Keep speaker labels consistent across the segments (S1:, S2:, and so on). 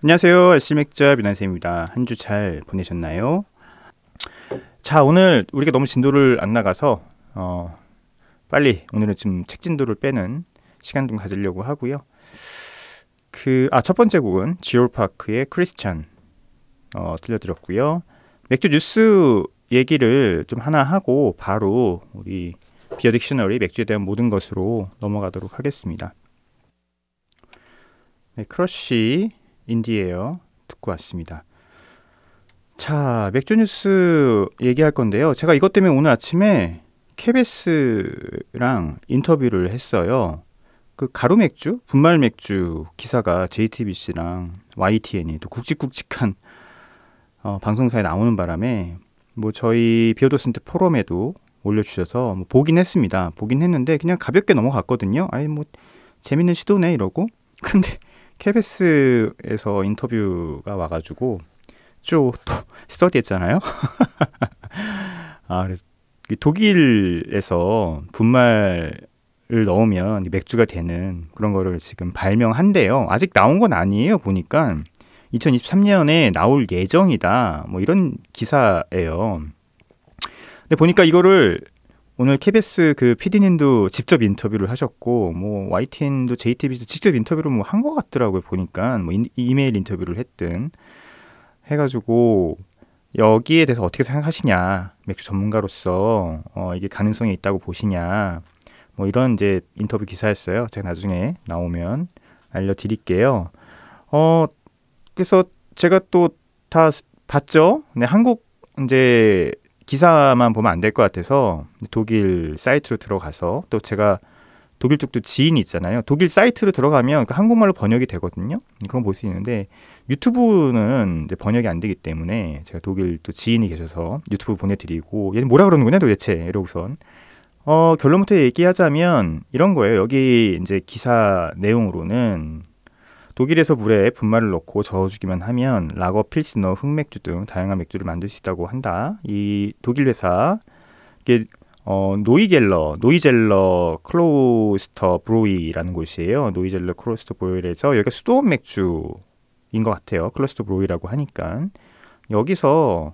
S1: 안녕하세요. 알쓸맥자 미나쌤입니다. 한 주 잘 보내셨나요? 자, 오늘 우리가 너무 진도를 안 나가서 빨리 오늘은 좀 책 진도를 빼는 시간 좀 가지려고 하고요. 첫 번째 곡은 지올파크의 크리스찬 들려드렸고요. 맥주 뉴스 얘기를 좀 하나 하고 바로 우리 비어 딕셔너리 맥주에 대한 모든 것으로 넘어가도록 하겠습니다. 네, 크러쉬 인디에어 듣고 왔습니다. 자, 맥주 뉴스 얘기할 건데요. 제가 이것 때문에 오늘 아침에 KBS랑 인터뷰를 했어요. 그 가루 맥주, 분말 맥주 기사가 JTBC랑 YTN이 또 굵직굵직한 방송사에 나오는 바람에 뭐 저희 비어도슨트 포럼에도 올려주셔서 뭐 보긴 했습니다. 보긴 했는데 그냥 가볍게 넘어갔거든요. 아니 뭐 재밌는 시도네 이러고. 근데 KBS에서 인터뷰가 와가지고 또 스터디했잖아요. 그래서 독일에서 분말을 넣으면 맥주가 되는 그런 거를 지금 발명한대요. 아직 나온 건 아니에요. 보니까 2023년에 나올 예정이다. 뭐 이런 기사예요. 근데 보니까 이거를 오늘 KBS 그 PD님도 직접 인터뷰를 하셨고, 뭐 YTN도 JTBC도 직접 인터뷰를 뭐 한 것 같더라고요. 보니까 뭐 이메일 인터뷰를 했든 해가지고 여기에 대해서 어떻게 생각하시냐, 맥주 전문가로서 이게 가능성이 있다고 보시냐, 뭐 이런 이제 인터뷰 기사였어요. 제가 나중에 나오면 알려드릴게요. 그래서 제가 또 다 봤죠. 네, 한국 이제 기사만 보면 안 될 것 같아서 독일 사이트로 들어가서, 또 제가 독일 쪽도 지인이 있잖아요. 독일 사이트로 들어가면 한국말로 번역이 되거든요. 그런 거 볼 수 있는데 유튜브는 이제 번역이 안 되기 때문에 제가 독일 또 지인이 계셔서 유튜브 보내드리고, 얘는 뭐라 그러는 거냐 도대체 이러고선 결론부터 얘기하자면 이런 거예요. 여기 이제 기사 내용으로는 독일에서 물에 분말을 넣고 저어주기만 하면 라거, 필스너, 흑맥주 등 다양한 맥주를 만들 수 있다고 한다. 이 독일 회사 이게 노이젤러 클로스터 브로이라는 곳이에요. 노이젤러 클로스터 브로이에서 여기가 수도원 맥주인 것 같아요. 클로스터 브로이라고 하니까 여기서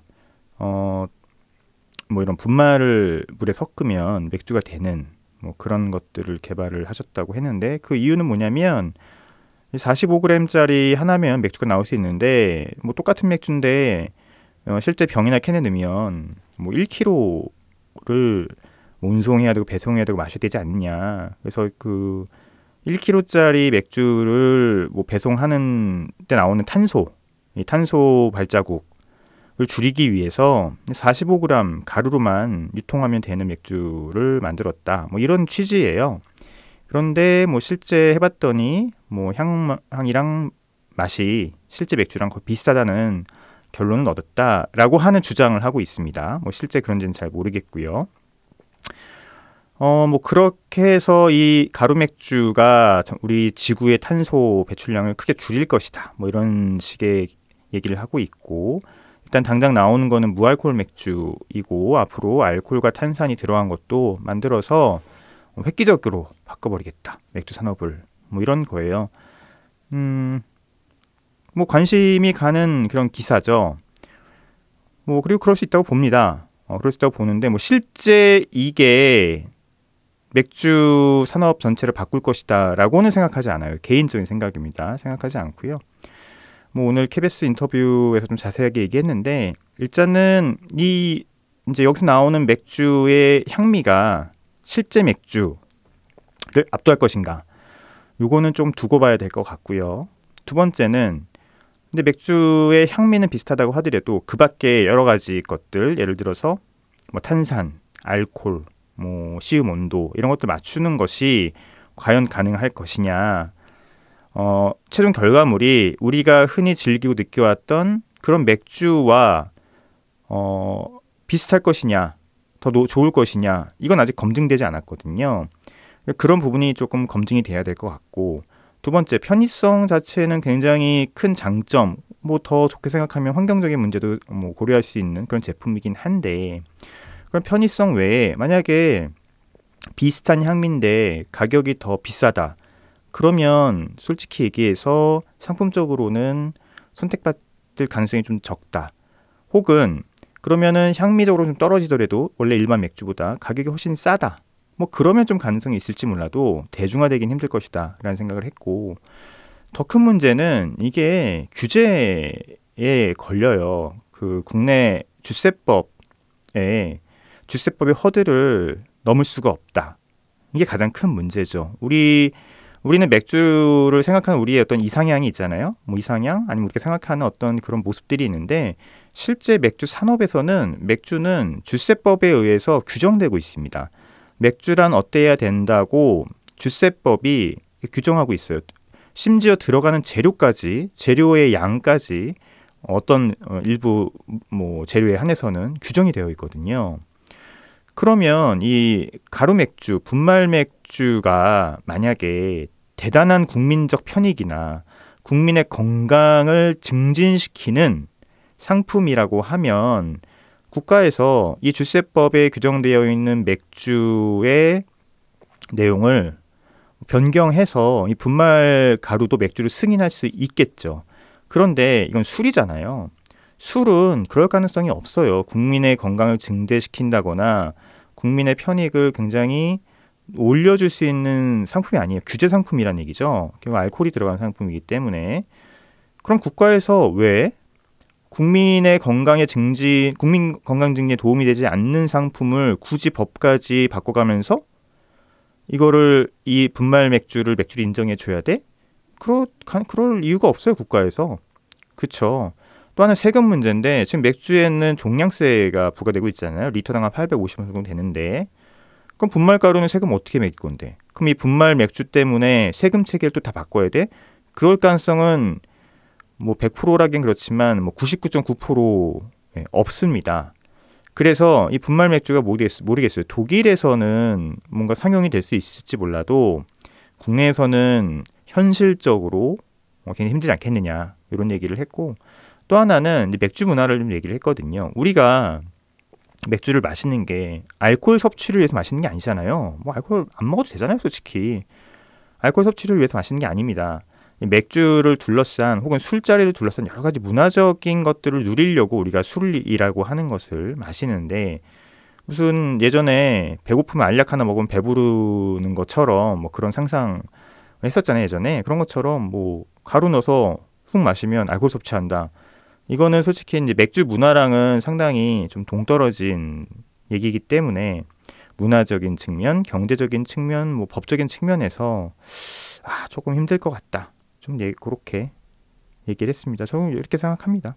S1: 뭐 이런 분말을 물에 섞으면 맥주가 되는 뭐 그런 것들을 개발을 하셨다고 했는데, 그 이유는 뭐냐면 45g짜리 하나면 맥주가 나올 수 있는데, 뭐 똑같은 맥주인데 실제 병이나 캔에 넣으면 뭐 1kg를 운송해야 되고 배송해야 되고 마셔야 되지 않느냐. 그래서 그 1kg짜리 맥주를 뭐 배송하는 때 나오는 이 탄소 발자국을 줄이기 위해서 45g 가루로만 유통하면 되는 맥주를 만들었다. 뭐 이런 취지예요. 그런데 뭐 실제 해봤더니 뭐 향이랑 맛이 실제 맥주랑 거의 비슷하다는 결론을 얻었다라고 하는 주장을 하고 있습니다. 뭐 실제 그런지는 잘 모르겠고요. 뭐 그렇게 해서 이 가루 맥주가 우리 지구의 탄소 배출량을 크게 줄일 것이다. 뭐 이런 식의 얘기를 하고 있고, 일단 당장 나오는 거는 무알코올 맥주이고 앞으로 알코올과 탄산이 들어간 것도 만들어서 획기적으로 바꿔버리겠다, 맥주 산업을. 뭐 이런 거예요. 뭐 관심이 가는 그런 기사죠. 뭐 그리고 그럴 수 있다고 봅니다. 그럴 수 있다고 보는데 뭐 실제 이게 맥주 산업 전체를 바꿀 것이다라고는 생각하지 않아요. 개인적인 생각입니다. 생각하지 않고요. 뭐 오늘 KBS 인터뷰에서 좀 자세하게 얘기했는데, 일단은 이제 여기서 나오는 맥주의 향미가 실제 맥주를 압도할 것인가, 요거는 좀 두고 봐야 될 것 같고요. 두 번째는 근데 맥주의 향미는 비슷하다고 하더라도 그 밖에 여러 가지 것들, 예를 들어서 뭐 탄산, 알코올, 뭐 시음 온도 이런 것들 맞추는 것이 과연 가능할 것이냐. 최종 결과물이 우리가 흔히 즐기고 느껴왔던 그런 맥주와 비슷할 것이냐, 더 좋을 것이냐, 이건 아직 검증되지 않았거든요. 그런 부분이 조금 검증이 돼야 될 것 같고, 두 번째, 편의성 자체는 굉장히 큰 장점, 뭐 더 좋게 생각하면 환경적인 문제도 뭐 고려할 수 있는 그런 제품이긴 한데, 그럼 편의성 외에 만약에 비슷한 향미인데 가격이 더 비싸다, 그러면 솔직히 얘기해서 상품적으로는 선택받을 가능성이 좀 적다. 혹은 그러면은 향미적으로 좀 떨어지더라도 원래 일반 맥주보다 가격이 훨씬 싸다. 뭐 그러면 좀 가능성이 있을지 몰라도 대중화되긴 힘들 것이다 라는 생각을 했고, 더 큰 문제는 이게 규제에 걸려요. 그 국내 주세법의 허들을 넘을 수가 없다. 이게 가장 큰 문제죠. 우리는 맥주를 생각하는 우리의 어떤 이상향이 있잖아요. 뭐 이상향 아니면 우리가 생각하는 어떤 그런 모습들이 있는데, 실제 맥주 산업에서는 맥주는 주세법에 의해서 규정되고 있습니다. 맥주란 어때야 된다고 주세법이 규정하고 있어요. 심지어 들어가는 재료까지, 재료의 양까지 어떤 일부 뭐 재료에 한해서는 규정이 되어 있거든요. 그러면 이 가루 맥주, 분말 맥주가 만약에 대단한 국민적 편익이나 국민의 건강을 증진시키는 상품이라고 하면 국가에서 이 주세법에 규정되어 있는 맥주의 내용을 변경해서 이 분말 가루도 맥주를 승인할 수 있겠죠. 그런데 이건 술이잖아요. 술은 그럴 가능성이 없어요. 국민의 건강을 증대시킨다거나 국민의 편익을 굉장히 올려줄 수 있는 상품이 아니에요. 규제 상품이란 얘기죠. 결국 알코올이 들어간 상품이기 때문에. 그럼 국가에서 왜 국민 건강 증진에 도움이 되지 않는 상품을 굳이 법까지 바꿔가면서 이거를 이 분말 맥주를 인정해 줘야 돼? 그럴 이유가 없어요, 국가에서. 그쵸? 또 하나 세금 문제인데, 지금 맥주에는 종량세가 부과되고 있잖아요. 리터당 한 850원 정도 되는데, 그럼 분말 가루는 세금 어떻게 매길 건데? 그럼 이 분말 맥주 때문에 세금 체계를 또 다 바꿔야 돼? 그럴 가능성은 뭐 100%라긴 그렇지만 뭐 99.9% 없습니다. 그래서 이 분말 맥주가 모르겠어요. 독일에서는 뭔가 상용이 될 수 있을지 몰라도 국내에서는 현실적으로 굉장히 힘들지 않겠느냐 이런 얘기를 했고, 또 하나는 이제 맥주 문화를 좀 얘기를 했거든요. 우리가 맥주를 마시는 게 알코올 섭취를 위해서 마시는 게 아니잖아요. 뭐 알코올 안 먹어도 되잖아요, 솔직히. 알코올 섭취를 위해서 마시는 게 아닙니다. 맥주를 둘러싼 혹은 술자리를 둘러싼 여러 가지 문화적인 것들을 누리려고 우리가 술이라고 하는 것을 마시는데, 무슨 예전에 배고프면 알약 하나 먹으면 배부르는 것처럼 뭐 그런 상상 했었잖아요, 예전에. 그런 것처럼 뭐 가루 넣어서 훅 마시면 알코올 섭취한다. 이거는 솔직히 이제 맥주 문화랑은 상당히 좀 동떨어진 얘기이기 때문에 문화적인 측면, 경제적인 측면, 뭐 법적인 측면에서 조금 힘들 것 같다. 좀 그렇게 얘기를 했습니다. 저는 이렇게 생각합니다.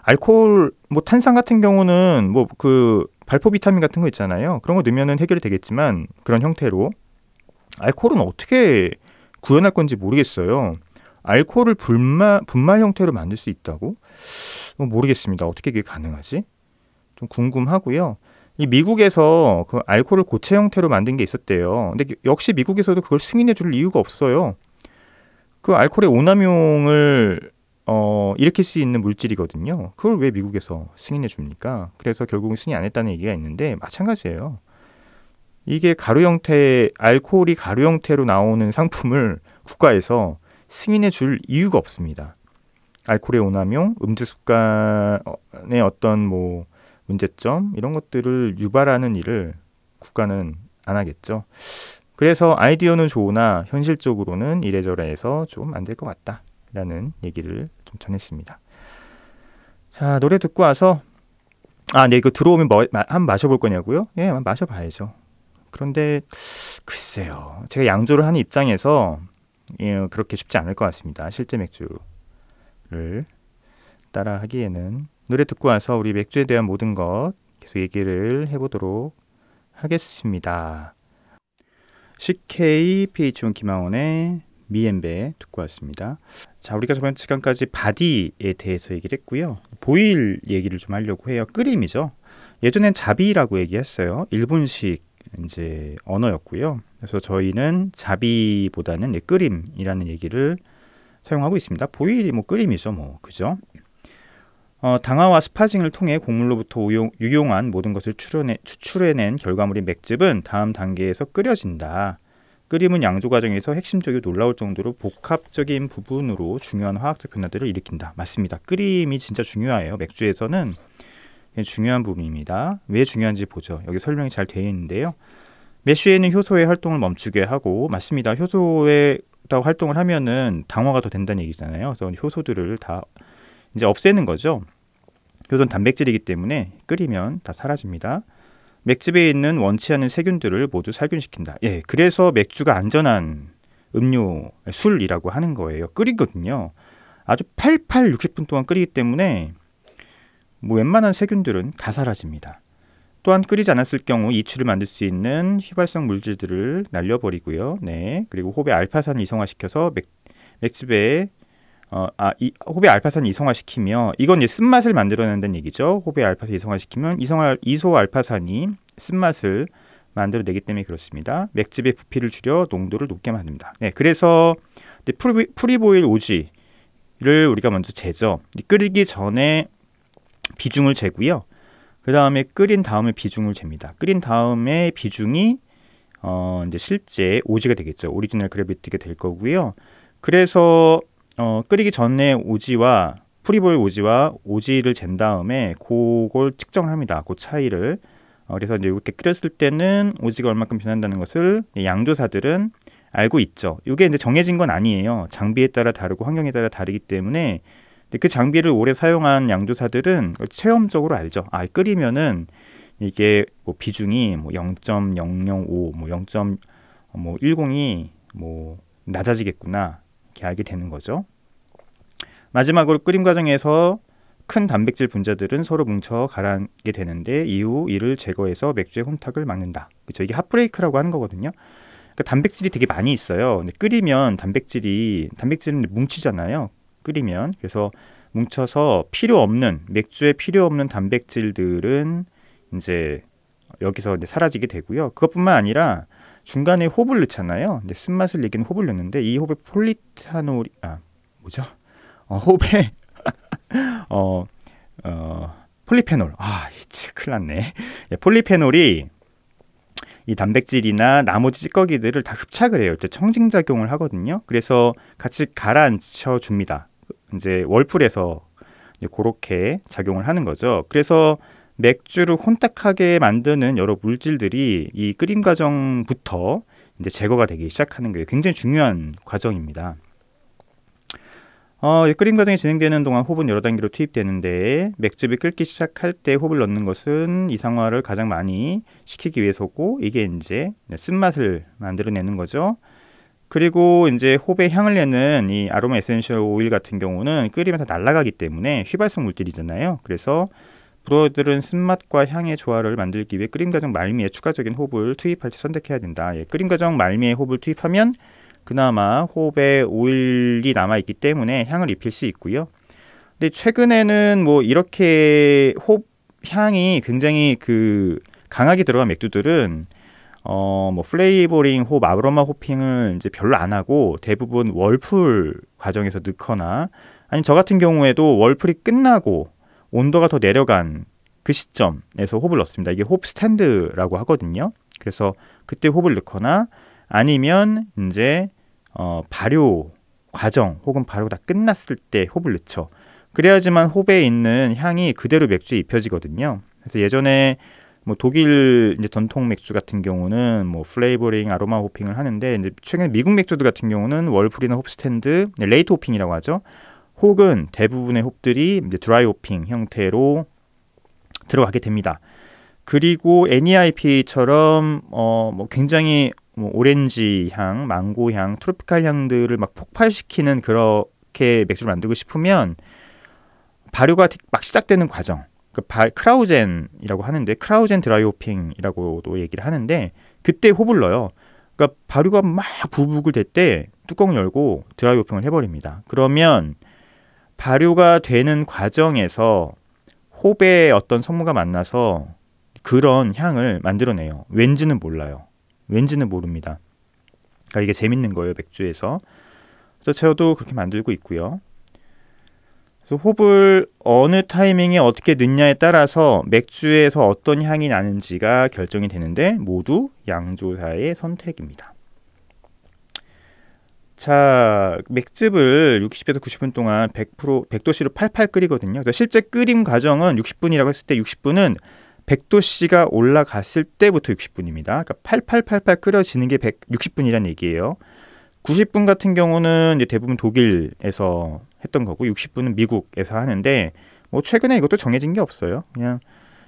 S1: 알코올, 뭐 탄산 같은 경우는 뭐 그 발포 비타민 같은 거 있잖아요. 그런 거 넣으면은 해결이 되겠지만 그런 형태로 알코올은 어떻게 구현할 건지 모르겠어요. 알코올을 분말 형태로 만들 수 있다고? 모르겠습니다. 어떻게 그게 가능하지? 좀 궁금하고요. 이 미국에서 그 알코올을 고체 형태로 만든 게 있었대요. 근데 역시 미국에서도 그걸 승인해 줄 이유가 없어요. 그 알코올의 오남용을 일으킬 수 있는 물질이거든요. 그걸 왜 미국에서 승인해 줍니까? 그래서 결국은 승인 안 했다는 얘기가 있는데 마찬가지예요. 이게 알코올이 가루 형태로 나오는 상품을 국가에서 승인해 줄 이유가 없습니다. 알코올의 오남용, 음주 습관의 어떤 뭐 문제점 이런 것들을 유발하는 일을 국가는 안 하겠죠. 그래서 아이디어는 좋으나 현실적으로는 이래저래 해서 좀 안 될 것 같다라는 얘기를 좀 전했습니다. 자, 노래 듣고 와서 네, 이거 들어오면 한번 마셔볼 거냐고요? 예, 마셔봐야죠. 그런데 글쎄요, 제가 양조를 하는 입장에서 그렇게 쉽지 않을 것 같습니다. 실제 맥주를 따라 하기에는. 노래 듣고 와서 우리 맥주에 대한 모든 것 계속 얘기를 해보도록 하겠습니다. CK PH1 김하원의 미앤배 듣고 왔습니다. 자, 우리가 저번 시간까지 바디에 대해서 얘기를 했고요. 보일 얘기를 좀 하려고 해요. 끓임이죠. 예전엔 자비라고 얘기했어요. 일본식 이제 언어였고요. 그래서 저희는 자비보다는 끓임이라는 얘기를 사용하고 있습니다. 보일이 뭐 끓임이죠, 뭐 그죠? 당화와 스파징을 통해 곡물로부터 유용한 모든 것을 추출해낸 결과물인 맥즙은 다음 단계에서 끓여진다. 끓임은 양조 과정에서 핵심적이고 놀라울 정도로 복합적인 부분으로 중요한 화학적 변화들을 일으킨다. 맞습니다. 끓임이 진짜 중요해요. 맥주에서는 중요한 부분입니다. 왜 중요한지 보죠. 여기 설명이 잘 되어 있는데요. 매쉬에는 효소의 활동을 멈추게 하고, 맞습니다. 효소의 활동을 하면은 당화가 더 된다는 얘기잖아요. 그래서 효소들을 다 이제 없애는 거죠. 효소는 단백질이기 때문에 끓이면 다 사라집니다. 맥집에 있는 원치 않는 세균들을 모두 살균시킨다. 예, 그래서 맥주가 안전한 음료, 술이라고 하는 거예요. 끓이거든요. 아주 팔팔 60분 동안 끓이기 때문에 뭐 웬만한 세균들은 다 사라집니다. 또한 끓이지 않았을 경우 이추를 만들 수 있는 휘발성 물질들을 날려버리고요. 네, 그리고 호배 알파산을 이성화시켜서 맥집에 호배 알파산을 이성화시키며, 이건 이제 쓴맛을 만들어낸다는 얘기죠. 호배 알파산 이성화시키면 이소 알파산이 쓴맛을 만들어내기 때문에 그렇습니다. 맥집의 부피를 줄여 농도를 높게 만듭니다. 네, 그래서 프리보일 오지를 우리가 먼저 재죠. 끓이기 전에 비중을 재고요. 그 다음에 끓인 다음에 비중을 잽니다. 끓인 다음에 비중이 이제 실제 오지가 되겠죠. 오리지널 그래비티가 될 거고요. 그래서 끓이기 전에 오지와 프리보일 오지와 오지를 잰 다음에 그걸 측정을 합니다. 그 차이를. 그래서 이제 이렇게 끓였을 때는 오지가 얼마큼 변한다는 것을 양조사들은 알고 있죠. 이게 이제 정해진 건 아니에요. 장비에 따라 다르고 환경에 따라 다르기 때문에 그 장비를 오래 사용한 양조사들은 체험적으로 알죠. 끓이면은 이게 뭐 비중이 뭐 0.005, 뭐 0.102 뭐 낮아지겠구나, 이렇게 알게 되는 거죠. 마지막으로 끓임 과정에서 큰 단백질 분자들은 서로 뭉쳐 가라앉게 되는데 이후 이를 제거해서 맥주의 혼탁을 막는다. 그렇죠? 이게 핫브레이크라고 하는 거거든요. 그러니까 단백질이 되게 많이 있어요. 근데 끓이면 단백질은 뭉치잖아요. 끓이면. 그래서 뭉쳐서 맥주에 필요 없는 단백질들은 이제 여기서 이제 사라지게 되고요. 그것뿐만 아니라 중간에 홉을 넣잖아요. 근데 쓴맛을 내기는 홉을 넣는데 이 홉에 홉에 폴리페놀. 큰일 났네. 폴리페놀이 이 단백질이나 나머지 찌꺼기들을 다 흡착을 해요. 청진작용을 하거든요. 그래서 같이 가라앉혀 줍니다. 이제 월풀에서 그렇게 작용을 하는 거죠. 그래서 맥주를 혼탁하게 만드는 여러 물질들이 이 끓임 과정부터 이제 제거가 되기 시작하는 거예요. 굉장히 중요한 과정입니다. 끓임 과정이 진행되는 동안 홉은 여러 단계로 투입되는데, 맥즙이 끓기 시작할 때 홉을 넣는 것은 이상화를 가장 많이 시키기 위해서고, 이게 이제 쓴맛을 만들어내는 거죠. 그리고 이제 홉의 향을 내는 이 아로마 에센셜 오일 같은 경우는 끓이면 다 날아가기 때문에 휘발성 물질이잖아요. 그래서 브루어들은 쓴맛과 향의 조화를 만들기 위해 끓임 과정 말미에 추가적인 홉을 투입할지 선택해야 된다. 끓임 과정 말미에 홉을 투입하면 그나마 홉에 오일이 남아있기 때문에 향을 입힐 수 있고요. 근데 최근에는 뭐 이렇게 홉 향이 굉장히 강하게 들어간 맥주들은 뭐 플레이버링 홉, 아로마 호핑을 이제 별로 안 하고 대부분 월풀 과정에서 넣거나, 아니 저 같은 경우에도 월풀이 끝나고 온도가 더 내려간 그 시점에서 홉을 넣습니다. 이게 홉 스탠드라고 하거든요. 그래서 그때 홉을 넣거나, 아니면 이제 발효 과정 혹은 발효가 다 끝났을 때 홉을 넣죠. 그래야지만 홉에 있는 향이 그대로 맥주에 입혀지거든요. 그래서 예전에 뭐 독일 이제 전통 맥주 같은 경우는 뭐 플레이버링, 아로마 호핑을 하는데, 이제 최근에 미국 맥주들 같은 경우는 월풀이나 홉 스탠드, 레이트 호핑이라고 하죠. 혹은 대부분의 홉들이 이제 드라이 호핑 형태로 들어가게 됩니다. 그리고 NEIPA처럼 뭐 굉장히 오렌지 향, 망고 향, 트로피칼 향들을 막 폭발시키는 그렇게 맥주를 만들고 싶으면 발효가 막 시작되는 과정, 크라우젠이라고 하는데, 크라우젠 드라이 호핑이라고도 얘기를 하는데, 그때 홉을 넣어요. 그러니까 발효가 막 부글부글 될 때 뚜껑을 열고 드라이 호핑을 해버립니다. 그러면 발효가 되는 과정에서 홉의 어떤 성분과 만나서 그런 향을 만들어내요. 왠지는 몰라요. 왠지는 모릅니다. 그러니까 이게 재밌는 거예요, 맥주에서. 그래서 저도 그렇게 만들고 있고요. 그래서 홉을 어느 타이밍에 어떻게 넣냐에 따라서 맥주에서 어떤 향이 나는지가 결정이 되는데 모두 양조사의 선택입니다. 자, 맥즙을 60에서 90분 동안 100도씨로 팔팔 끓이거든요. 그래서 실제 끓임 과정은 60분이라고 했을 때 60분은 100도씨가 올라갔을 때부터 60분입니다. 그러니까 팔팔 끓여지는 게 160분이란 얘기예요. 90분 같은 경우는 이제 대부분 독일에서 했던 거고 60분은 미국에서 하는데 뭐 최근에 이것도 정해진 게 없어요. 그냥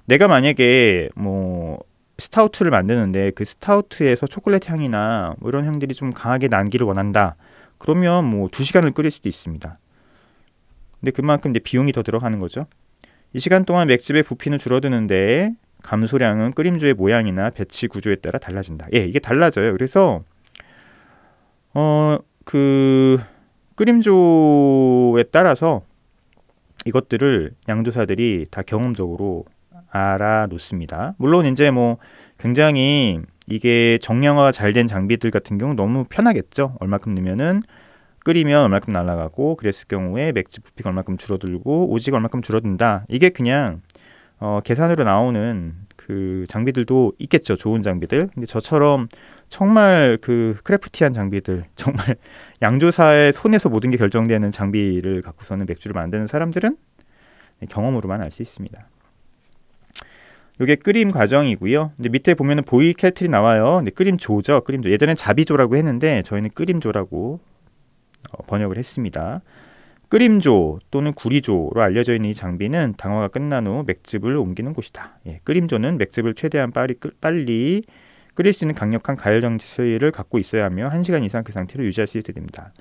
S1: 내가 만약에 뭐 스타우트를 만드는데 그 스타우트에서 초콜릿 향이나 뭐 이런 향들이 좀 강하게 나기를 원한다. 그러면 뭐 2시간을 끓일 수도 있습니다. 근데 그만큼 이제 비용이 더 들어가는 거죠. 이 시간 동안 맥즙의 부피는 줄어드는데 감소량은 끓임조의 모양이나 배치 구조에 따라 달라진다. 예, 이게 달라져요. 그래서 그 끓임조에 따라서 이것들을 양조사들이 다 경험적으로 알아놓습니다. 물론 이제 뭐 굉장히 이게 정량화가 잘 된 장비들 같은 경우 너무 편하겠죠. 얼마큼 넣으면은 끓이면 얼마큼 날아가고 그랬을 경우에 맥주 부피가 얼마큼 줄어들고 오지가 얼마큼 줄어든다. 이게 그냥 계산으로 나오는 그 장비들도 있겠죠. 좋은 장비들. 근데 저처럼 정말 그 크래프티한 장비들, 정말 양조사의 손에서 모든 게 결정되는 장비를 갖고서는 맥주를 만드는 사람들은 경험으로만 알 수 있습니다. 이게 끓임 과정이고요. 근데 밑에 보면은 보일 케틀이 나와요. 근데 끓임조죠. 끓임조. 예전엔 자비조라고 했는데 저희는 끓임조라고 번역을 했습니다. 끓임조 또는 구리조로 알려져 있는 이 장비는 당화가 끝난 후 맥즙을 옮기는 곳이다. 예, 끓임조는 맥즙을 최대한 빨리 끓일 수 있는 강력한 가열 장치를 갖고 있어야 하며 1시간 이상 그 상태를 유지할 수 있게 됩니다.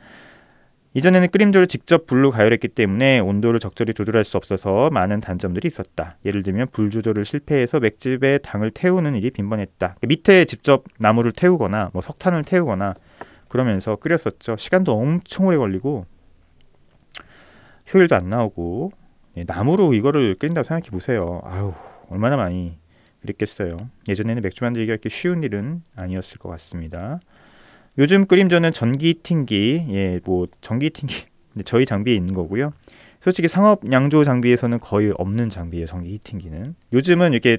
S1: 이전에는 끓임조를 직접 불로 가열했기 때문에 온도를 적절히 조절할 수 없어서 많은 단점들이 있었다. 예를 들면 불 조절을 실패해서 맥즙에 당을 태우는 일이 빈번했다. 밑에 직접 나무를 태우거나 뭐 석탄을 태우거나 그러면서 끓였었죠. 시간도 엄청 오래 걸리고 효율도 안 나오고 나무로 이거를 끓인다고 생각해 보세요. 아유, 얼마나 많이 그랬겠어요. 예전에는 맥주 만들기가 이렇게 쉬운 일은 아니었을 것 같습니다. 요즘 끓임조는 전기 히팅기, 뭐 전기 히팅기 저희 장비에 있는 거고요. 솔직히 상업 양조 장비에서는 거의 없는 장비예요. 전기 히팅기는. 요즘은 이렇게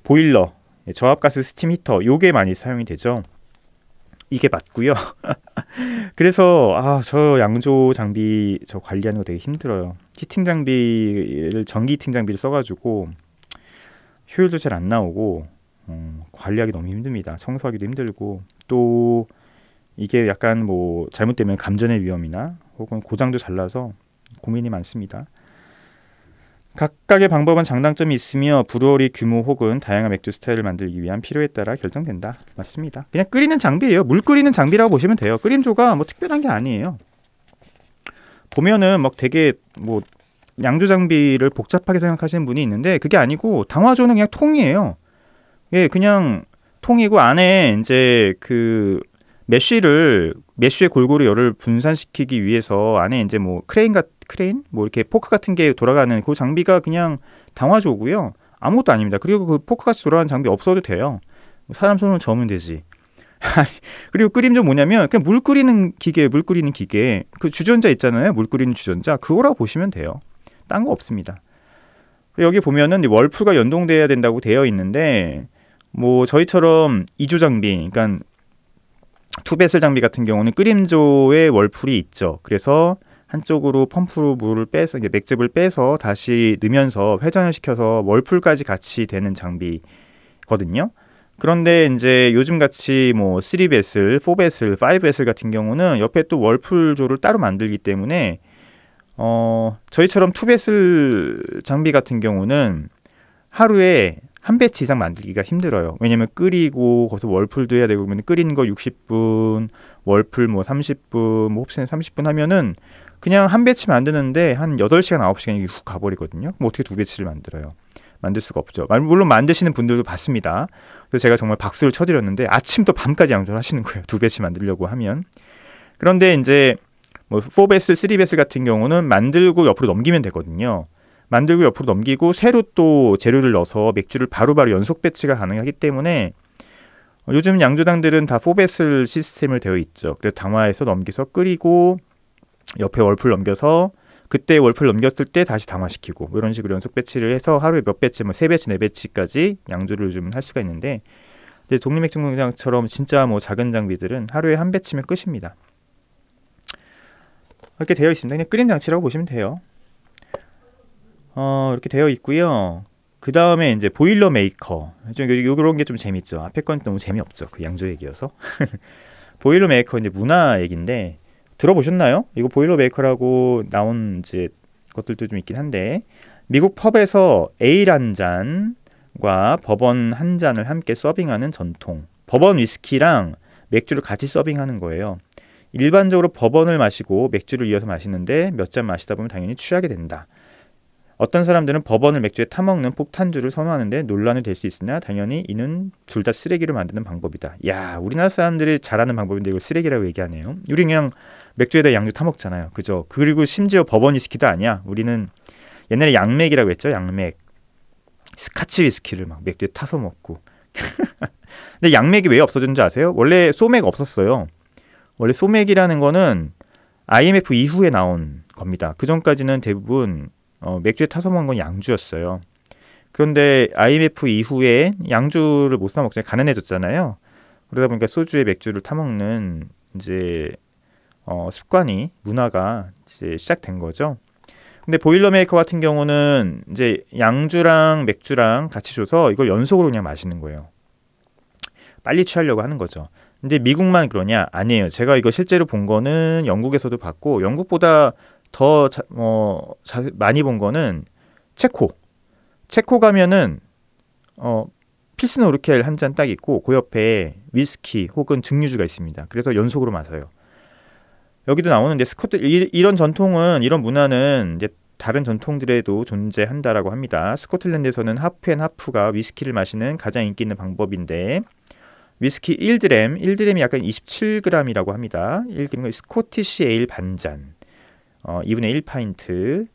S1: 보일러, 저압가스 스팀 히터 요게 많이 사용이 되죠. 이게 맞고요. 그래서 저 양조 장비 저 관리하는 거 되게 힘들어요. 히팅 장비를 전기 히팅 장비를 써가지고 효율도 잘 안 나오고 관리하기 너무 힘듭니다. 청소하기도 힘들고 또 이게 약간 뭐 잘못되면 감전의 위험이나 혹은 고장도 잘 나서 고민이 많습니다. 각각의 방법은 장단점이 있으며 브루어리 규모 혹은 다양한 맥주 스타일을 만들기 위한 필요에 따라 결정된다. 맞습니다. 그냥 끓이는 장비예요. 물 끓이는 장비라고 보시면 돼요. 끓임조가 뭐 특별한 게 아니에요. 보면은 막 되게 뭐 양조 장비를 복잡하게 생각하시는 분이 있는데 그게 아니고 당화조는 그냥 통이에요. 예, 그냥 통이고 안에 이제 그 메쉬에 골고루 열을 분산시키기 위해서 안에 이제 뭐 크레인 뭐 이렇게 포크 같은 게 돌아가는 그 장비가 그냥 당화조고요. 아무것도 아닙니다. 그리고 그 포크 같이 돌아가는 장비 없어도 돼요. 사람 손으로 저으면 되지. 그리고 끓임조 뭐냐면 그냥 물 끓이는 기계. 그 주전자 있잖아요. 물 끓이는 주전자. 그거라고 보시면 돼요. 딴 거 없습니다. 여기 보면은 월풀과 연동돼야 된다고 되어 있는데 뭐 저희처럼 2조 장비, 그러니까 투베슬 장비 같은 경우는 끓임조에 월풀이 있죠. 그래서 한쪽으로 펌프로 물을 빼서 맥즙을 빼서 다시 넣으면서 회전을 시켜서 월풀까지 같이 되는 장비거든요. 그런데 이제 요즘 같이 뭐 3베슬, 4베슬, 5베슬 같은 경우는 옆에 또 월풀조를 따로 만들기 때문에 저희처럼 2베슬 장비 같은 경우는 하루에 한 배치 이상 만들기가 힘들어요. 왜냐면 끓이고 거기서 월풀도 해야 되고 그러면 끓이는 거 60분, 월풀 뭐 30분, 뭐 홉스는 30분 하면은 그냥 한 배치 만드는데 한 8시간, 9시간이 훅 가버리거든요. 뭐 어떻게 2배치를 만들어요? 만들 수가 없죠. 물론 만드시는 분들도 봤습니다. 그래서 제가 정말 박수를 쳐드렸는데 아침부터 밤까지 양조를 하시는 거예요. 2배치 만들려고 하면. 그런데 이제 뭐 4베슬, 3베슬 같은 경우는 만들고 옆으로 넘기면 되거든요. 만들고 옆으로 넘기고 새로 또 재료를 넣어서 맥주를 바로바로 연속 배치가 가능하기 때문에 요즘 양조당들은 다 4베슬 시스템을 되어 있죠. 그래서 당화해서 넘겨서 끓이고 옆에 월풀 넘겨서 그때 월풀 넘겼을 때 다시 당화시키고 뭐 이런 식으로 연속 배치를 해서 하루에 몇 배치, 뭐 3배치, 4배치까지 양조를 좀 할 수가 있는데 독립맥주 공장처럼 진짜 뭐 작은 장비들은 하루에 한 배치면 끝입니다. 이렇게 되어 있습니다. 그냥 끓인 장치라고 보시면 돼요. 이렇게 되어 있고요. 그 다음에 이제 보일러 메이커. 좀 요런 게 좀 재밌죠. 앞에 건 너무 재미없죠. 그 양조 얘기여서. 보일러 메이커 이제 문화 얘기인데 들어보셨나요? 이거 보일러 메이커라고 나온 이제 것들도 좀 있긴 한데 미국 펍에서 에일 한 잔과 버번 한 잔을 함께 서빙하는 전통. 버번 위스키랑 맥주를 같이 서빙하는 거예요. 일반적으로 버번을 마시고 맥주를 이어서 마시는데 몇 잔 마시다 보면 당연히 취하게 된다. 어떤 사람들은 버번을 맥주에 타먹는 폭탄주를 선호하는데 논란이 될 수 있으나 당연히 이는 둘 다 쓰레기를 만드는 방법이다. 야, 우리나라 사람들이 잘하는 방법인데 이걸 쓰레기라고 얘기하네요. 우리 그냥 맥주에다 양주 타먹잖아요. 그죠? 그리고 심지어 버번 위스키도 아니야. 우리는 옛날에 양맥이라고 했죠. 양맥. 스카치 위스키를 막 맥주에 타서 먹고. 근데 양맥이 왜 없어졌는지 아세요? 원래 소맥 없었어요. 원래 소맥이라는 거는 IMF 이후에 나온 겁니다. 그 전까지는 대부분 맥주에 타서 먹는 건 양주였어요. 그런데 IMF 이후에 양주를 못 사 먹잖아요. 가난해졌잖아요. 그러다 보니까 소주에 맥주를 타먹는 이제 습관이 문화가 이제 시작된 거죠. 근데 보일러메이커 같은 경우는 이제 양주랑 맥주랑 같이 줘서 이걸 연속으로 그냥 마시는 거예요. 빨리 취하려고 하는 거죠. 근데 미국만 그러냐? 아니에요. 제가 이거 실제로 본 거는 영국에서도 봤고 영국보다 더 많이 본 거는 체코 가면은 필스너 우르켈 한 잔 딱 있고 그 옆에 위스키 혹은 증류주가 있습니다. 그래서 연속으로 마셔요. 여기도 나오는데 이런 전통은 이런 문화는 이제 다른 전통들에도 존재한다라고 합니다. 스코틀랜드에서는 하프앤하프가 위스키를 마시는 가장 인기 있는 방법인데 위스키 1드램이 약간 27g이라고 합니다. 1g은 스코티시 에일 반잔 2분의 1파인트를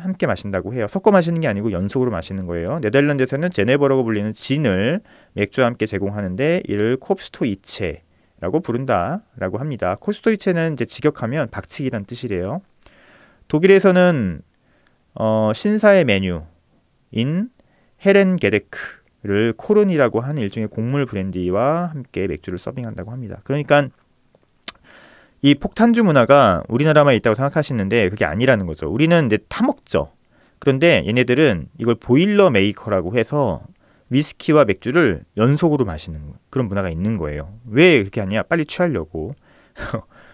S1: 함께 마신다고 해요. 섞어 마시는 게 아니고 연속으로 마시는 거예요. 네덜란드에서는 제네버라고 불리는 진을 맥주와 함께 제공하는데 이를 콥스토이체라고 부른다라고 합니다. 콥스토이체는 이제 직역하면 박치기란 뜻이래요. 독일에서는 신사의 메뉴인 헤렌게데크를 코른이라고 하는 일종의 곡물 브랜디와 함께 맥주를 서빙한다고 합니다. 그러니까 이 폭탄주 문화가 우리나라만 있다고 생각하시는데 그게 아니라는 거죠. 우리는 이제 타먹죠. 그런데 얘네들은 이걸 보일러 메이커라고 해서 위스키와 맥주를 연속으로 마시는 그런 문화가 있는 거예요. 왜 그렇게 하냐? 빨리 취하려고.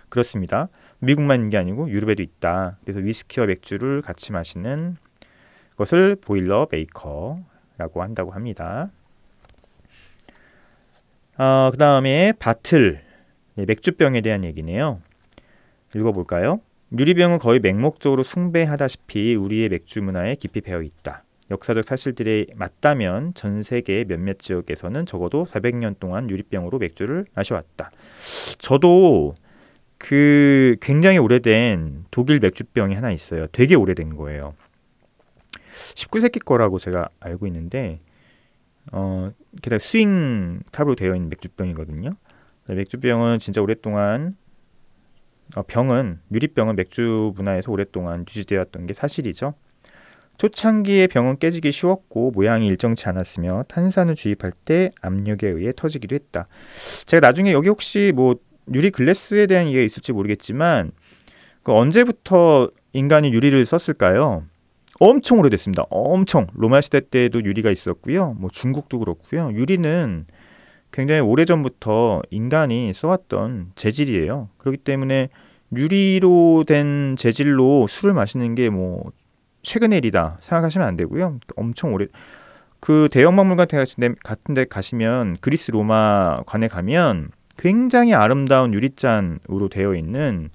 S1: 그렇습니다. 미국만 있는 게 아니고 유럽에도 있다. 그래서 위스키와 맥주를 같이 마시는 것을 보일러 메이커라고 한다고 합니다. 그 다음에 바틀. 맥주병에 대한 얘기네요. 읽어볼까요? 유리병은 거의 맹목적으로 숭배하다시피 우리의 맥주 문화에 깊이 배어 있다. 역사적 사실들이 맞다면 전 세계 몇몇 지역에서는 적어도 400년 동안 유리병으로 맥주를 마셔왔다. 저도 그 굉장히 오래된 독일 맥주병이 하나 있어요. 되게 오래된 거예요. 19세기 거라고 제가 알고 있는데 게다가 스윙 탑으로 되어 있는 맥주병이거든요. 맥주병은 진짜 오랫동안 유리병은 맥주 문화에서 오랫동안 유지되었던 게 사실이죠. 초창기에 병은 깨지기 쉬웠고 모양이 일정치 않았으며 탄산을 주입할 때 압력에 의해 터지기도 했다. 제가 나중에 여기 혹시 뭐 유리 글래스에 대한 얘기가 있을지 모르겠지만 언제부터 인간이 유리를 썼을까요? 엄청 오래됐습니다. 엄청 로마 시대 때도 유리가 있었고요. 뭐 중국도 그렇고요. 유리는 굉장히 오래전부터 인간이 써왔던 재질이에요. 그렇기 때문에 유리로 된 재질로 술을 마시는 게 뭐 최근의 일이다 생각하시면 안 되고요. 엄청 오래 그 대형박물관 같은 데 가시면 그리스 로마 관에 가면 굉장히 아름다운 유리잔으로 되어 있는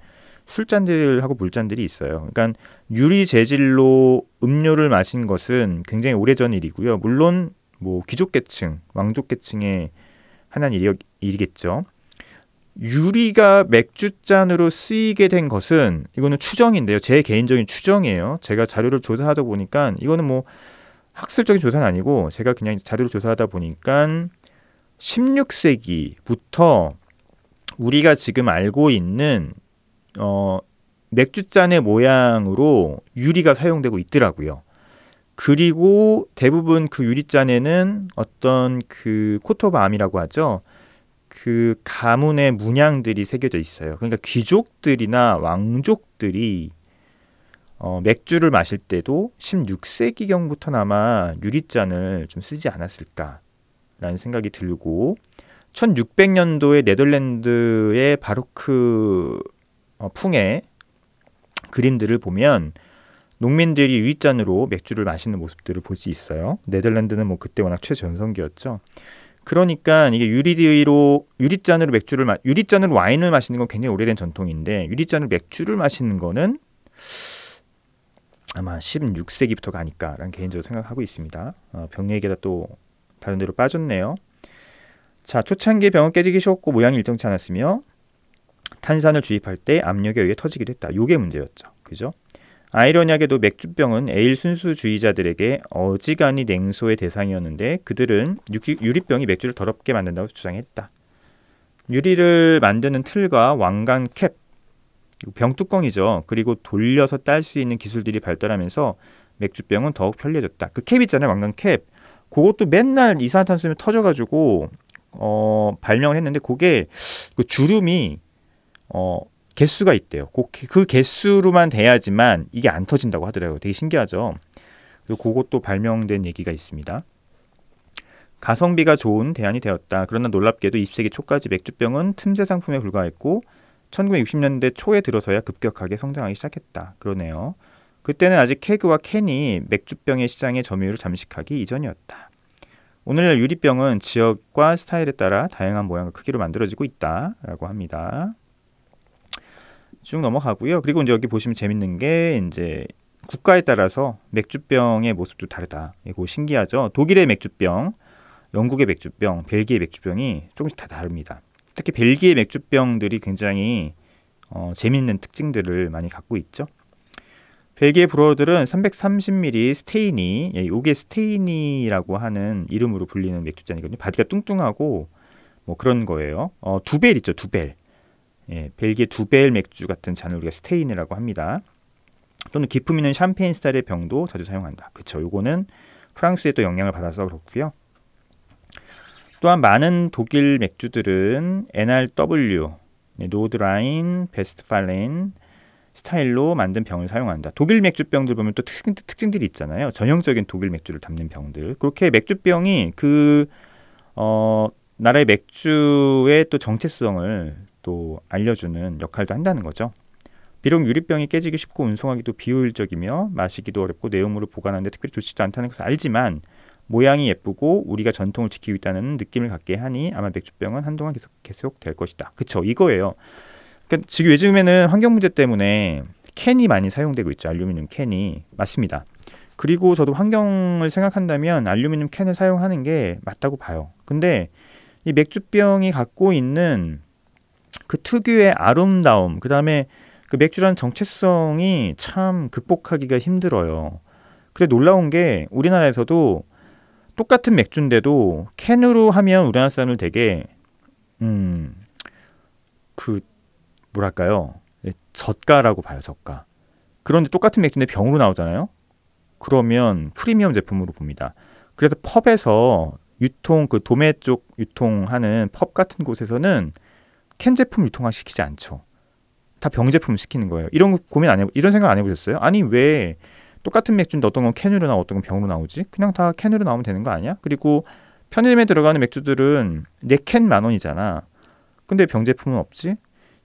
S1: 술잔들하고 물잔들이 있어요. 그러니까 유리 재질로 음료를 마신 것은 굉장히 오래전 일이고요. 물론 뭐 귀족계층, 왕족계층의 하나는 일이겠죠. 유리가 맥주잔으로 쓰이게 된 것은 이거는 추정인데요. 제 개인적인 추정이에요. 제가 자료를 조사하다 보니까 이거는 뭐 학술적인 조사는 아니고 제가 그냥 자료를 조사하다 보니까 16세기부터 우리가 지금 알고 있는 맥주잔의 모양으로 유리가 사용되고 있더라고요. 그리고 대부분 그 유리잔에는 어떤 그 코트 오브 암이라고 하죠. 그 가문의 문양들이 새겨져 있어요. 그러니까 귀족들이나 왕족들이 맥주를 마실 때도 16세기경부터는 유리잔을 좀 쓰지 않았을까라는 생각이 들고 1600년도에 네덜란드의 바로크 풍의 그림들을 보면 농민들이 유리잔으로 맥주를 마시는 모습들을 볼 수 있어요. 네덜란드는 뭐 그때 워낙 최전성기였죠. 그러니까 이게 유리잔으로 유리잔으로 와인을 마시는 건 굉장히 오래된 전통인데 유리잔으로 맥주를 마시는 거는 아마 16세기부터가 아닐까라는 개인적으로 생각하고 있습니다. 병 얘기가 또 다른 데로 빠졌네요. 자, 초창기에 병은 깨지기 쉬웠고 모양이 일정치 않았으며 탄산을 주입할 때 압력에 의해 터지기도 했다. 요게 문제였죠. 그죠? 아이러니하게도 맥주병은 에일 순수주의자들에게 어지간히 냉소의 대상이었는데 그들은 유리병이 맥주를 더럽게 만든다고 주장했다. 유리를 만드는 틀과 왕관 캡, 병뚜껑이죠. 그리고 돌려서 딸 수 있는 기술들이 발달하면서 맥주병은 더욱 편리해졌다. 그 캡 있잖아요. 왕관 캡. 그것도 맨날 이산화탄소에 터져가지고 발명을 했는데 그게 그 주름이 개수가 있대요. 그 개수로만 돼야지만 이게 안 터진다고 하더라고요. 되게 신기하죠. 그리고 그것도 발명된 얘기가 있습니다. 가성비가 좋은 대안이 되었다. 그러나 놀랍게도 20세기 초까지 맥주병은 틈새 상품에 불과했고 1960년대 초에 들어서야 급격하게 성장하기 시작했다. 그러네요. 그때는 아직 케그와 캔이 맥주병의 시장의 점유율을 잠식하기 이전이었다. 오늘날 유리병은 지역과 스타일에 따라 다양한 모양과 크기로 만들어지고 있다라고 합니다. 쭉 넘어가고요. 그리고 이제 여기 보시면 재밌는 게 이제 국가에 따라서 맥주병의 모습도 다르다. 이거 신기하죠? 독일의 맥주병, 영국의 맥주병, 벨기에 맥주병이 조금씩 다 다릅니다. 특히 벨기에 맥주병들이 굉장히 재밌는 특징들을 많이 갖고 있죠. 벨기에 브루어들은 330ml 스테이니, 이게 스테이니라고 하는 이름으로 불리는 맥주잔이거든요. 바디가 뚱뚱하고 뭐 그런 거예요. 두벨 있죠, 두벨. 예, 벨기에 두벨 맥주 같은 잔을 우리가 스테인이라고 합니다. 또는 기품 있는 샴페인 스타일의 병도 자주 사용한다. 그쵸? 요거는 프랑스에 또 영향을 받아서 그렇고요. 또한 많은 독일 맥주들은 NRW, 노드라인, 베스트팔렌 스타일로 만든 병을 사용한다. 독일 맥주병들 보면 또 특징들이 있잖아요. 전형적인 독일 맥주를 담는 병들. 그렇게 맥주병이 그 나라의 맥주의 또 정체성을 또 알려주는 역할도 한다는 거죠. 비록 유리병이 깨지기 쉽고 운송하기도 비효율적이며 마시기도 어렵고 내용물을 보관하는데 특별히 좋지도 않다는 것을 알지만 모양이 예쁘고 우리가 전통을 지키고 있다는 느낌을 갖게 하니 아마 맥주병은 한동안 계속 될 것이다. 그쵸? 이거예요. 그러니까 지금 요즘에는 환경 문제 때문에 캔이 많이 사용되고 있죠. 알루미늄 캔이. 맞습니다. 그리고 저도 환경을 생각한다면 알루미늄 캔을 사용하는 게 맞다고 봐요. 근데 이 맥주병이 갖고 있는 그 특유의 아름다움, 그 다음에 그 맥주라는 정체성이 참 극복하기가 힘들어요. 그래 놀라운 게 우리나라에서도 똑같은 맥주인데도 캔으로 하면 우리나라 사람을 되게 그 뭐랄까요, 저가라고 봐요. 저가. 그런데 똑같은 맥주인데 병으로 나오잖아요. 그러면 프리미엄 제품으로 봅니다. 그래서 펍에서 유통, 그 도매 쪽 유통하는 펍 같은 곳에서는 캔 제품 유통화시키지 않죠. 다 병 제품 시키는 거예요. 이런 거 이런 생각 안 해보셨어요? 아니 왜 똑같은 맥주인데 어떤 건 캔으로 나오고 어떤 건 병으로 나오지? 그냥 다 캔으로 나오면 되는 거 아니야? 그리고 편의점에 들어가는 맥주들은 내 캔 10,000원이잖아. 근데 병 제품은 없지?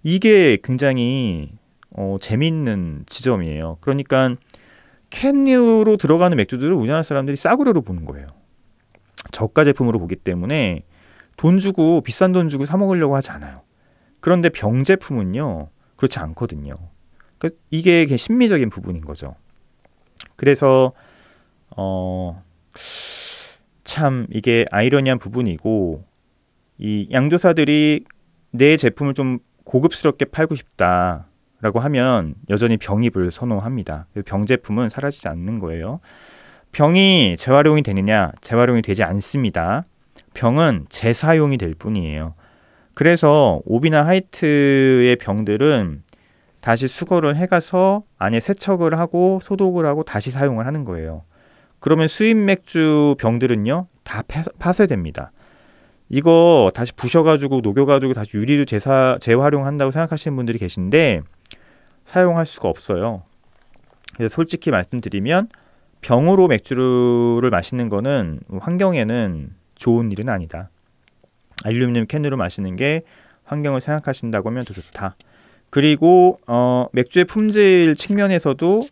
S1: 이게 굉장히 재미있는 지점이에요. 그러니까 캔으로 들어가는 맥주들을 우리나라 사람들이 싸구려로 보는 거예요. 저가 제품으로 보기 때문에 비싼 돈 주고 사 먹으려고 하지 않아요. 그런데 병 제품은요, 그렇지 않거든요. 그러니까 이게 심미적인 부분인 거죠. 그래서 참 이게 아이러니한 부분이고, 이 양조사들이 내 제품을 좀 고급스럽게 팔고 싶다라고 하면 여전히 병입을 선호합니다. 병 제품은 사라지지 않는 거예요. 병이 재활용이 되느냐? 재활용이 되지 않습니다. 병은 재사용이 될 뿐이에요. 그래서 오비나 하이트의 병들은 다시 수거를 해가서 안에 세척을 하고 소독을 하고 다시 사용을 하는 거예요. 그러면 수입 맥주 병들은요 다 파쇄됩니다. 이거 다시 부셔가지고 녹여가지고 다시 유리로 재활용한다고 생각하시는 분들이 계신데 사용할 수가 없어요. 그래서 솔직히 말씀드리면 병으로 맥주를 마시는 거는 환경에는 좋은 일은 아니다. 알루미늄 캔으로 마시는 게 환경을 생각하신다고 하면 더 좋다. 그리고 맥주의 품질 측면에서도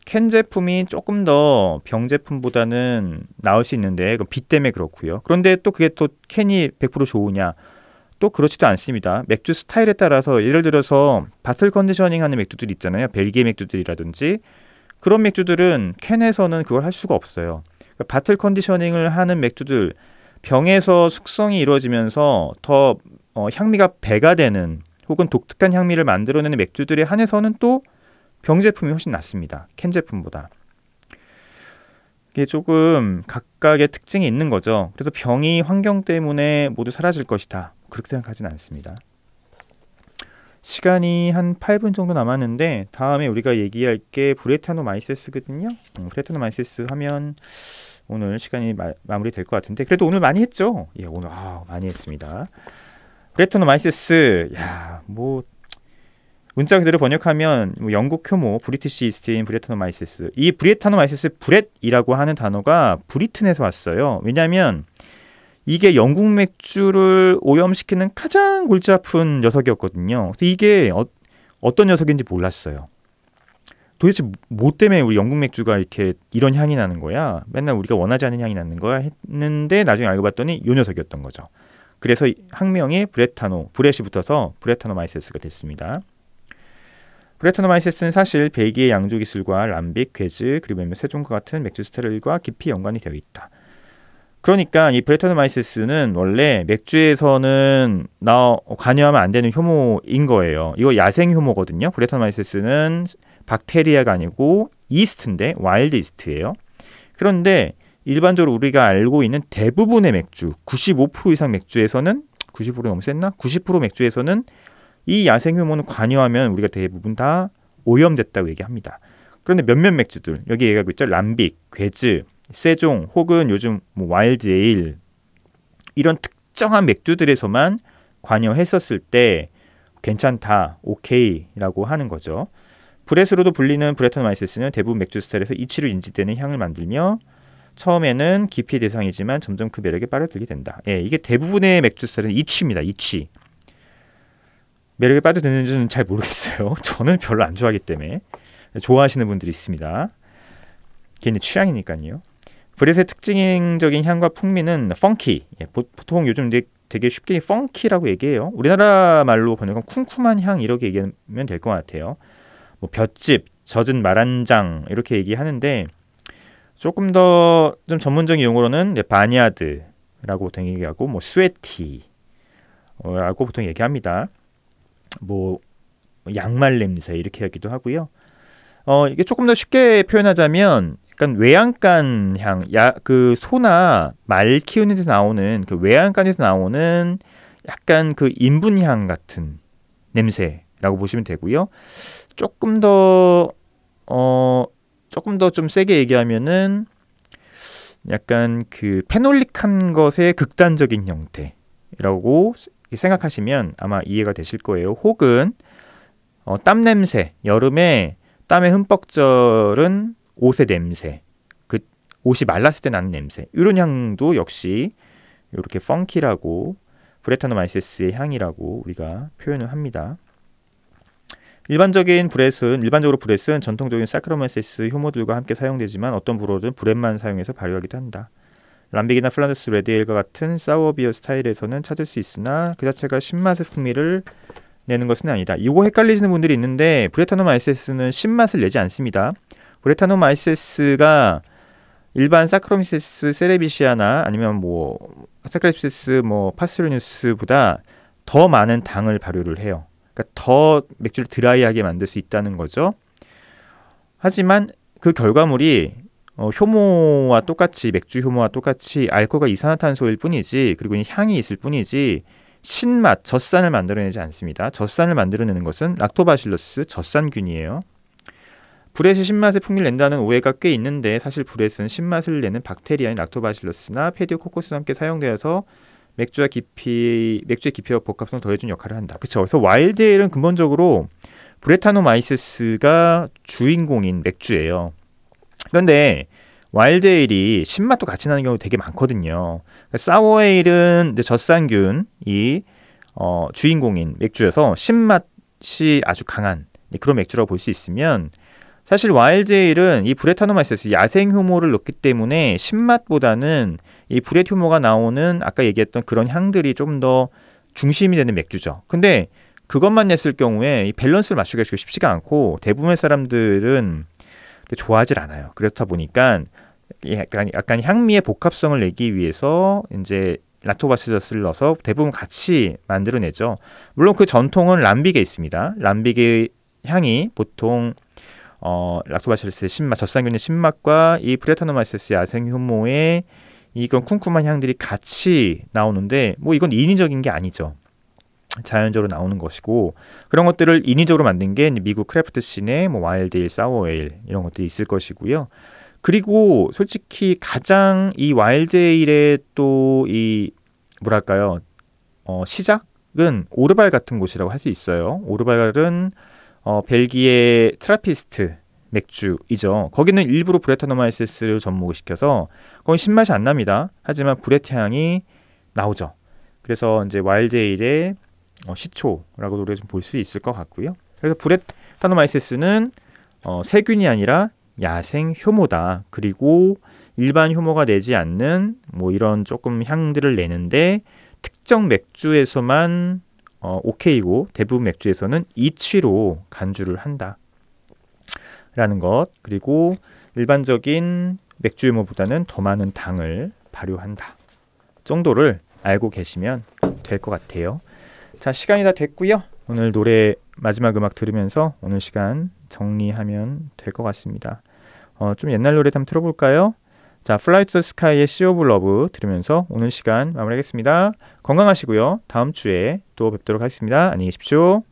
S1: 캔 제품이 조금 더 병 제품보다는 나을 수 있는데 그 빛 때문에 그렇고요. 그런데 또 그게 또 캔이 100% 좋으냐? 또 그렇지도 않습니다. 맥주 스타일에 따라서 예를 들어서 바틀 컨디셔닝 하는 맥주들 있잖아요. 벨기에 맥주들이라든지 그런 맥주들은 캔에서는 그걸 할 수가 없어요. 그러니까 바틀 컨디셔닝을 하는 맥주들 병에서 숙성이 이루어지면서 더 향미가 배가 되는 혹은 독특한 향미를 만들어내는 맥주들에 한해서는 또 병 제품이 훨씬 낫습니다. 캔 제품보다. 이게 조금 각각의 특징이 있는 거죠. 그래서 병이 환경 때문에 모두 사라질 것이다. 그렇게 생각하진 않습니다. 시간이 한 8분 정도 남았는데 다음에 우리가 얘기할 게 브레타노마이세스거든요. 브레타노마이세스 하면 오늘 시간이 마무리 될 것 같은데 그래도 오늘 많이 했죠? 예, 오늘 많이 했습니다. 브레타노마이세스, 뭐 문자 그대로 번역하면 뭐 영국 효모 브리티시 이스트인 브레타노마이세스. 이 브레타노마이세스 브렛이라고 하는 단어가 브리튼에서 왔어요. 왜냐하면 이게 영국 맥주를 오염시키는 가장 골치 아픈 녀석이었거든요. 그래서 이게 어떤 녀석인지 몰랐어요. 도대체 뭐 때문에 우리 영국 맥주가 이렇게 이런 향이 나는 거야? 맨날 우리가 원하지 않는 향이 나는 거야? 했는데 나중에 알고 봤더니 이 녀석이었던 거죠. 그래서 학명이 브렛이 붙어서 브레타노마이세스가 됐습니다. 브레타노마이세스는 사실 벨기에 양조 기술과 람빅, 괴즈, 그리고 몇몇 세종과 같은 맥주 스타일과 깊이 연관이 되어 있다. 그러니까 이 브레타노마이세스는 원래 맥주에서는 관여하면 안 되는 효모인 거예요. 이거 야생 효모거든요. 브레타노마이세스는 박테리아가 아니고 이스트인데 와일드 이스트예요. 그런데 일반적으로 우리가 알고 있는 대부분의 맥주, 95% 이상 맥주에서는 90% 너무 셌나? 90% 맥주에서는 이 야생 효모는 관여하면 우리가 대부분 다 오염됐다고 얘기합니다. 그런데 몇몇 맥주들 여기 얘기하고 있죠. 람빅, 괴즈, 세종 혹은 요즘 뭐 와일드 에일 이런 특정한 맥주들에서만 관여했었을 때 괜찮다, 오케이라고 하는 거죠. 브렛으로도 불리는 브레타노마이세스는 대부분 맥주 스타일에서 이치로 인지되는 향을 만들며 처음에는 기피 대상이지만 점점 그 매력에 빠져들게 된다. 예, 이게 대부분의 맥주 스타일은 이취입니다. 이취. 매력에 빠져드는지는 잘 모르겠어요. 저는 별로 안 좋아하기 때문에. 좋아하시는 분들이 있습니다. 개인의 취향이니까요. 브렛의 특징적인 향과 풍미는 펑키. 예, 보통 요즘 되게 쉽게 펑키라고 얘기해요. 우리나라 말로 번역하면 쿰쿰한 향 이렇게 얘기하면 될 것 같아요. 뭐 볏짚, 젖은 말한장 이렇게 얘기하는데 조금 더 좀 전문적인 용어로는 바니아드라고 보통 얘기하고 뭐 스웨티라고 보통 얘기합니다. 뭐 양말 냄새 이렇게 하기도 하고요. 이게 조금 더 쉽게 표현하자면 약간 외양간 향, 그 소나 말 키우는 데서 나오는 그 외양간에서 나오는 약간 그 인분향 같은 냄새라고 보시면 되고요. 조금 더 좀 세게 얘기하면은 약간 그 페놀릭한 것의 극단적인 형태라고 생각하시면 아마 이해가 되실 거예요. 혹은 땀 냄새, 여름에 땀에 흠뻑 젖은 옷의 냄새, 그 옷이 말랐을 때 나는 냄새, 이런 향도 역시 이렇게 펑키라고 브레타노마이세스의 향이라고 우리가 표현을 합니다. 일반적으로 브렛은 전통적인 사크로마이세스 효모들과 함께 사용되지만 어떤 브로드는 브렛만 사용해서 발효하기도 한다. 람빅이나 플란드스 레드에일과 같은 사워비어 스타일에서는 찾을 수 있으나 그 자체가 신맛의 풍미를 내는 것은 아니다. 이거 헷갈리시는 분들이 있는데 브레타노마이세스는 신맛을 내지 않습니다. 브레타노마이세스가 일반 사크로마이세스 세레비시아나 아니면 뭐 사크로마이세스 파스리누스보다 더 많은 당을 발효를 해요. 그러니까 더 맥주를 드라이하게 만들 수 있다는 거죠. 하지만 그 결과물이 효모와 똑같이 맥주 효모와 똑같이 알코올과 이산화탄소일 뿐이지 그리고 향이 있을 뿐이지 신맛, 젖산을 만들어내지 않습니다. 젖산을 만들어내는 것은 락토바실러스, 젖산균이에요. 브렛이 신맛의 풍미를 낸다는 오해가 꽤 있는데 사실 브렛은 신맛을 내는 박테리아인 락토바실러스나 페디오코커스와 함께 사용되어서 맥주의 깊이와 복합성을 더해준 역할을 한다. 그렇죠. 그래서 와일드 에일은 근본적으로 브레타노마이세스가 주인공인 맥주예요. 그런데 와일드 에일이 신맛도 같이 나는 경우 되게 많거든요. 사워 에일은 젖산균이 주인공인 맥주여서 신맛이 아주 강한 그런 맥주라고 볼 수 있으면, 사실 와일드 에일은 이 브레타노마이세스 야생 효모를 넣기 때문에 신맛보다는 이 브렛 효모가 나오는 아까 얘기했던 그런 향들이 좀 더 중심이 되는 맥주죠. 근데 그것만 냈을 경우에 이 밸런스를 맞추기가 쉽지가 않고 대부분의 사람들은 좋아하질 않아요. 그렇다 보니까 약간 향미의 복합성을 내기 위해서 이제 락토바시러스를 넣어서 대부분 같이 만들어내죠. 물론 그 전통은 람빅에 있습니다. 람빅의 향이 보통 락토바시러스의 신맛, 젖산균의 신맛과 이 브레타노마이세스 야생 효모의 이건 쿰쿰한 향들이 같이 나오는데, 뭐 이건 인위적인 게 아니죠. 자연적으로 나오는 것이고, 그런 것들을 인위적으로 만든 게 미국 크래프트 씬의 뭐 와일드 에일, 사워 에일 이런 것들이 있을 것이고요. 그리고 솔직히 가장 이 와일드 에일의 또 이 뭐랄까요, 시작은 오르발 같은 곳이라고 할 수 있어요. 오르발은 벨기에 트라피스트 맥주이죠. 거기는 일부러 브레타노마이세스를 접목을 시켜서 거기 신맛이 안 납니다. 하지만 브레트 향이 나오죠. 그래서 이제 와일드 에일의 시초라고도 우리가 좀 볼 수 있을 것 같고요. 그래서 브레타노마이세스는 세균이 아니라 야생 효모다. 그리고 일반 효모가 내지 않는 뭐 이런 조금 향들을 내는데 특정 맥주에서만 오케이고 대부분 맥주에서는 이취로 간주를 한다 라는 것. 그리고 일반적인 맥주 효모보다는 더 많은 당을 발효한다 정도를 알고 계시면 될 것 같아요. 자, 시간이 다 됐고요. 오늘 노래 마지막 음악 들으면서 오늘 시간 정리하면 될 것 같습니다. 좀 옛날 노래 한번 틀어볼까요? 자, Fly to the Sky의 Sea of Love 들으면서 오늘 시간 마무리하겠습니다. 건강하시고요. 다음 주에 또 뵙도록 하겠습니다. 안녕히 계십시오.